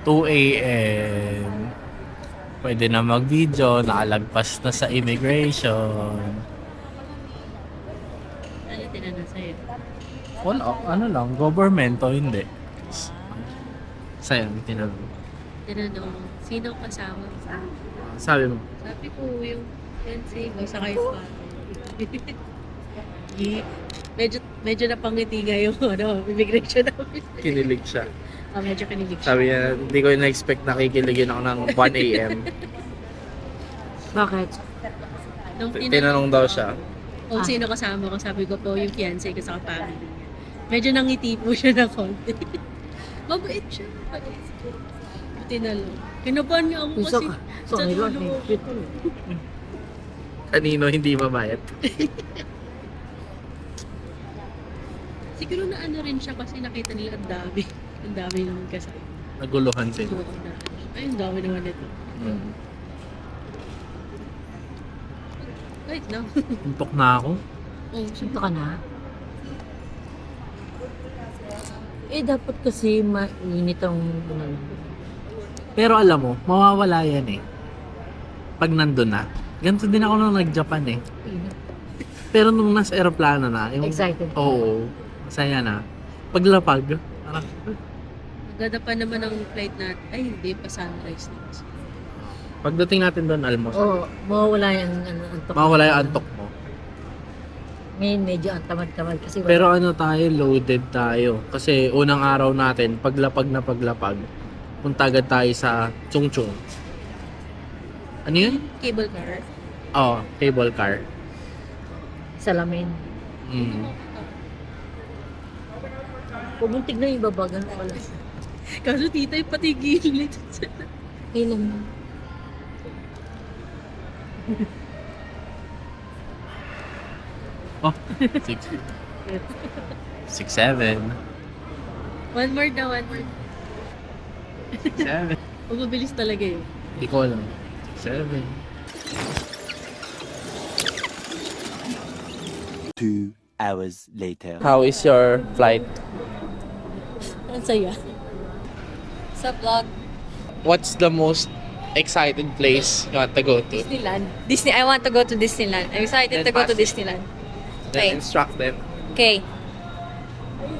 2 a.m. Pwede na mag-video, nakalagpas na sa immigration. Ano tinanong sa'yo? Wala, ano lang, government o hindi. Sa'yo, tinanong. Tinanong, sino kasama? Sabi mo, Sabi ko, yung fiancé ko, saka yung medyo napangiti nga yung immigration namin. kinilig siya. Medyo kinilig siya. Sabi niya, hindi ko na-expect na kikiligin ako ng 1 a.m. Bakit? Nung Tinanong daw siya. kung sino kasama ko, sabi ko po yung fiancé ko sa family niya. Medyo nangiti po siya na konti. Mabait siya. Tinalo. Kinabahan niya ako kasi So, sa ngayon, dulo. Kanino hindi mabayat? Siguro na ano rin siya kasi nakita nila ang dami. Ang dami naman kasama. Naguluhan sila. Ay, ang dami naman ito. Hmm. Wait lang. Untok na ako. Oh, Ito ka na? Dapat kasi mainit ang... Pero alam mo, mawawala yan eh. Pag nandun na. Ganito din ako nung nag-Japan eh. Pero nung nasa aeroplano na, yung... Excited. Oo. Masaya na. Paglapag, parang... maganda pa naman ang flight natin. Ay, hindi pa sunrise na kasi. Pagdating natin doon, almost. Oo, mawawala yung antok. Mawawala yung antok mo. Ngayon medyo ang tamad-tamad kasi... Pero ano tayo, loaded tayo. Kasi unang araw natin, paglapag na paglapag, punta agad tayo sa Chungchung. Ano yun? Cable car. Oo, cable car. Salamin. Mm. Pumuntig na yung babagan wala. Kaso tita, yung pati gilid. Kailan? Oh, 6. 6-7. One more na, one more. 6-7. Mabilis talaga yun. Hindi ko alam. 6-7. 2 hours later. How is your flight? Ang saya. Sa vlog, What's the most excited place you want to go to? Disneyland. I want to go to Disneyland. I'm excited Then to go to pass it. Disneyland. Then instruct them. Okay.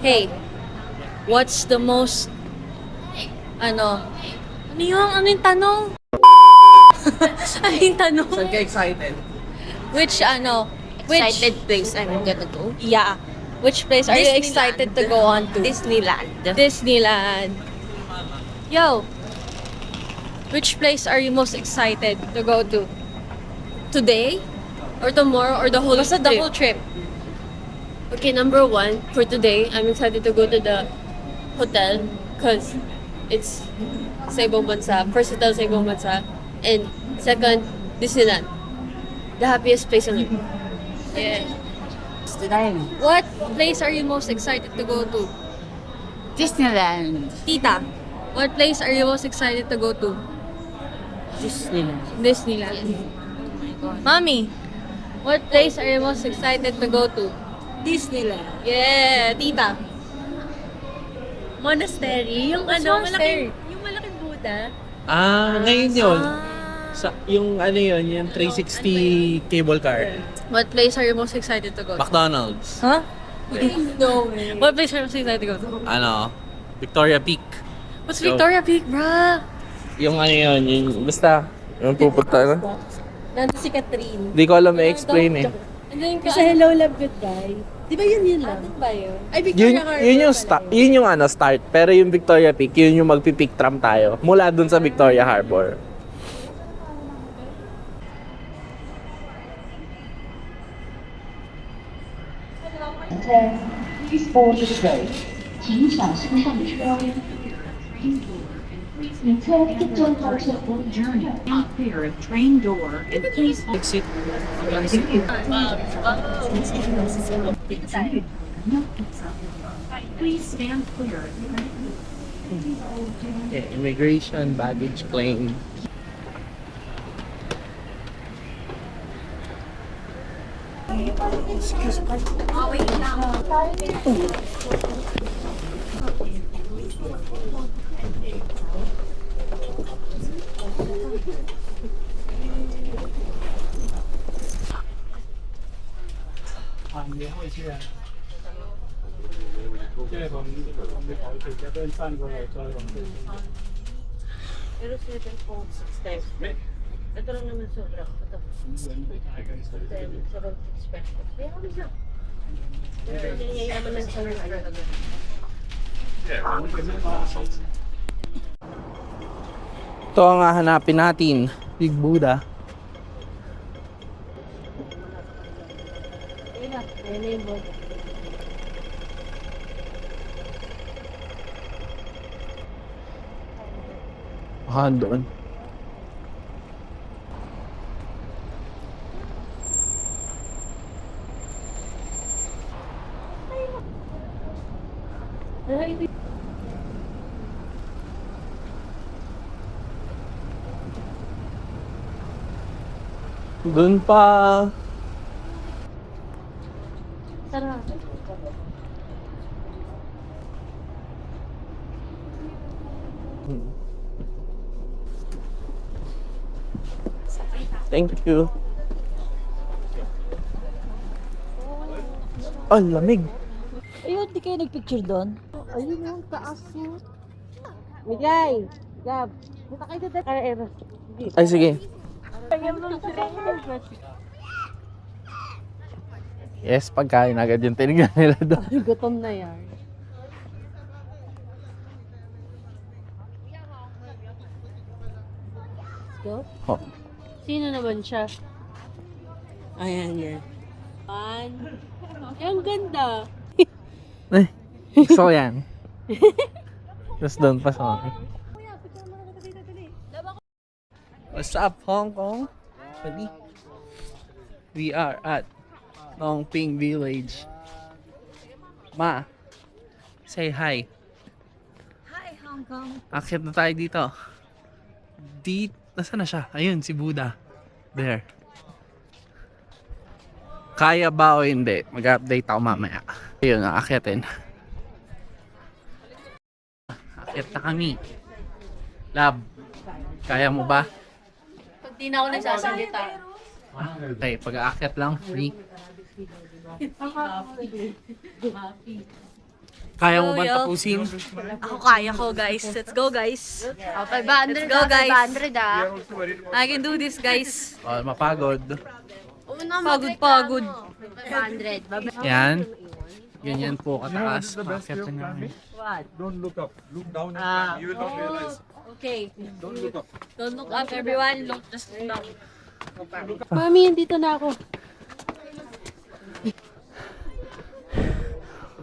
Hey, what's the most, ano yung tanong? Ano yung tanong? Saan ka excited? Which Excited place I'm gonna go. Yeah. Which place are you Disneyland. excited to go on to? Disneyland. Disneyland. Yo. Which place are you most excited to go to? Today? Or tomorrow? Or the whole trip? The whole trip. Okay, number 1, for today, I'm excited to go to the hotel because it's sa ibang bansa. First hotel sa ibang bansa. And second, Disneyland. The happiest place on earth. Yeah. What place are you most excited to go to? Disneyland. Tita, what place are you most excited to go to? Disneyland. Disneyland. Mommy, what place are you most excited to go to? Disneyland. Yeah, tita. Monastery, yung monastery? yung malaking Buddha. Ngayon yun. Sa, yung ano yun, yung 360 cable car. What place are you most excited to go to? McDonald's. Huh? No way. What place are you most excited to go to? Ano? Victoria Peak. What's So- Victoria Peak, bruh? Yung ano yun, yung basta, yung pupunta na. Nandun si Catherine. Hindi ko alam i-explain eh. Kasi hello, love, goodbye. Di ba yun lang? Ano ba yun? Ay, Victoria Harbor. Yun yung yun yung ano, start. Pero yung Victoria Peak, yun yung magpipick tram tayo. Mula dun sa Victoria Harbor. Please board the train. 请小心上车。乘车即將到出 journey. Clear of train door and please Exit. please stand clear. Yeah, immigration, baggage claim. Pero 7.6 times. Ito lang naman sobra. Ito. 7.6 pesos. Kaya kami siya. Nangyayay naman lang sa mga Ito ang hahanapin natin. Big Buddha. Ayun na yung board. Baka doon. Doon pa. Tara. Thank you. Ang lamig. Ayun, di kayo nagpicture doon? Ayun yung taas mo. Migay! Gab! Buta kayo doon. Kaya Eros. Ay, sige. Yes, pagkain agad yung tinignan nila doon. Gutom na yan. Go? Oh. Sino naman siya? Ayan yan. Ang ganda. Ay, gusto ko yan. Tapos doon pa sa akin. What's up, Hong Kong? Buddy? We are at Longping Village. Ma, say hi. Hi, Hong Kong. Akit na tayo dito. Nasaan na siya? Ayun, si Buddha. There. Kaya ba o hindi? Mag-update ako mamaya. Ayun, aakitin. Akit na kami. Lab, kaya mo ba? Pag di na ako nagsasalita. Okay, pag-aakyat lang, free. Kaya mo ba Yo. tapusin? Ako kaya ko, guys. Let's go, guys. 500. Let's go, guys. 500 I can do this, guys. Oh, mapagod. Pagod. 500. Yan. Ganyan po kataas. Aakyat na namin. Don't look up. Look down at me. You will not realize. Okay. Don't look up. Don't look up, everyone. Look just down. Mami, dito na ako.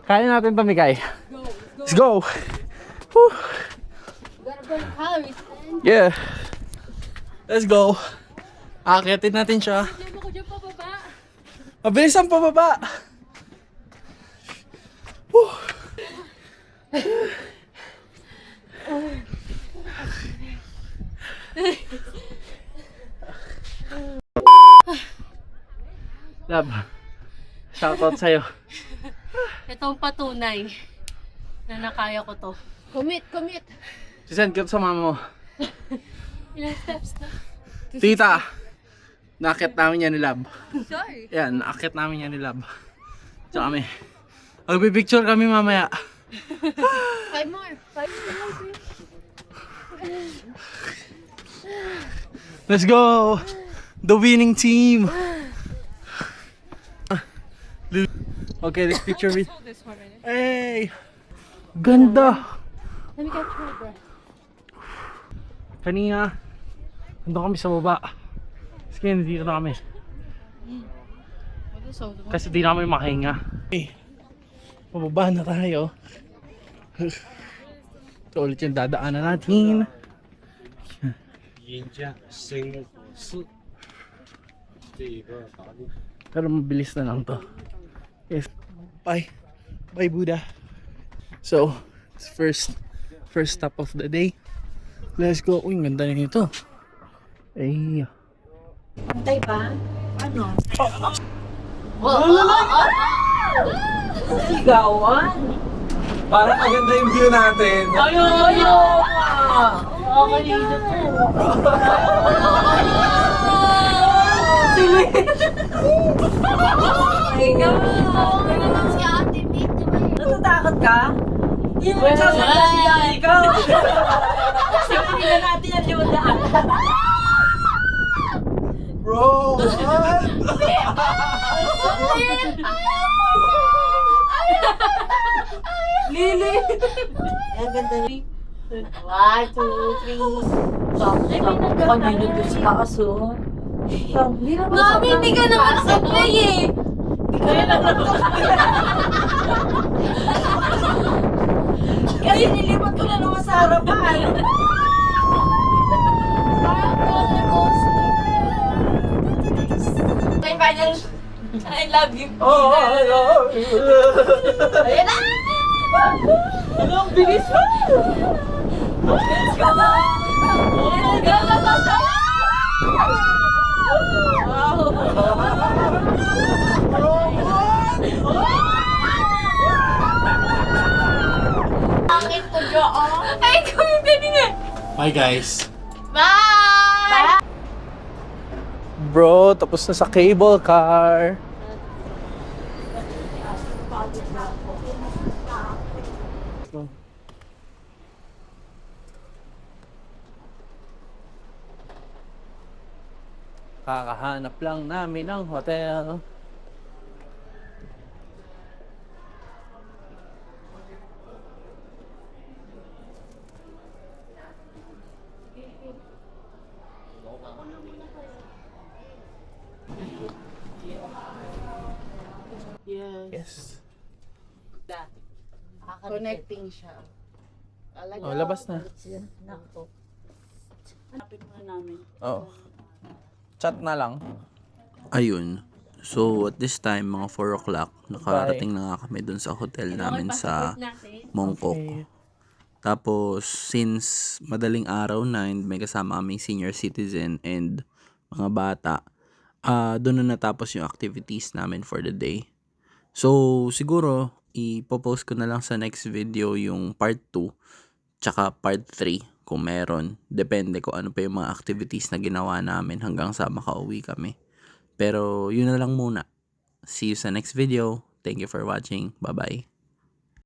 Kaya natin to, Mikay. Let's go! Woo. Yeah. Let's go. Aakyatin natin siya. Mabilis ang pababa. Woo. Lab, shoutout sa'yo. Ito ang patunay na nakaya ko to. Commit. Sisend ka sa mama mo. Ilang steps na? Tita, nakit namin yan ni Lab. Sorry. Yan, nakit namin yan ni Lab. Tsaka kami. Magpipicture kami mamaya. 5 more. Let's go! The winning team! Okay, let's picture with... Hey! Ganda! Let me catch my breath. Kanina, nandun kami sa baba. Sige, dito na kami. Kasi di namin makahinga. Okay, pababa na tayo. Ito ulit yung dadaanan natin. Pero mabilis na lang to. Yes. Bye. Bye, Buddha. So, it's first stop of the day. Let's go. Uy, ganda na nito. Ay. Pantay ba? Ano? Sigawan? Parang maganda yung view natin. Ayun! Nakakalito po. Natatakot ka? Hindi mo nagsasalita si Daddy ko. Sige na natin ang liwadaan. Bro, what? Lili! Ang ganda rin. 1, 2, 3. Ay, may nagkakano doon sa taas, oh. Mami, hindi ka naman nakaplay eh. Kaya lang Kasi nilipat ko na naman sa harapan. My final, I love you. Oh, hello. Ayan na! Ano ang bilis mo? Let's go! Let's go! Let's go! Bakit ko doon? Ay, kung hindi nga! Hi guys. Bye! Bro, tapos na sa cable car. Kakahanap lang namin ng hotel. Yes. Connecting siya. Oh, labas na. Nako. Hanapin muna namin. Oh. Chat na lang. Ayun. So, at this time, mga 4 o'clock, nakarating na nga kami dun sa hotel namin sa Mongkok. Okay. Tapos, since madaling araw na and may kasama kaming senior citizen and mga bata, doon na natapos yung activities namin for the day. So, siguro, ipopost ko na lang sa next video yung part 2, tsaka part 3 kung meron. Depende kung ano pa yung mga activities na ginawa namin hanggang sa makauwi kami. Pero, yun na lang muna. See you sa next video. Thank you for watching. Bye-bye.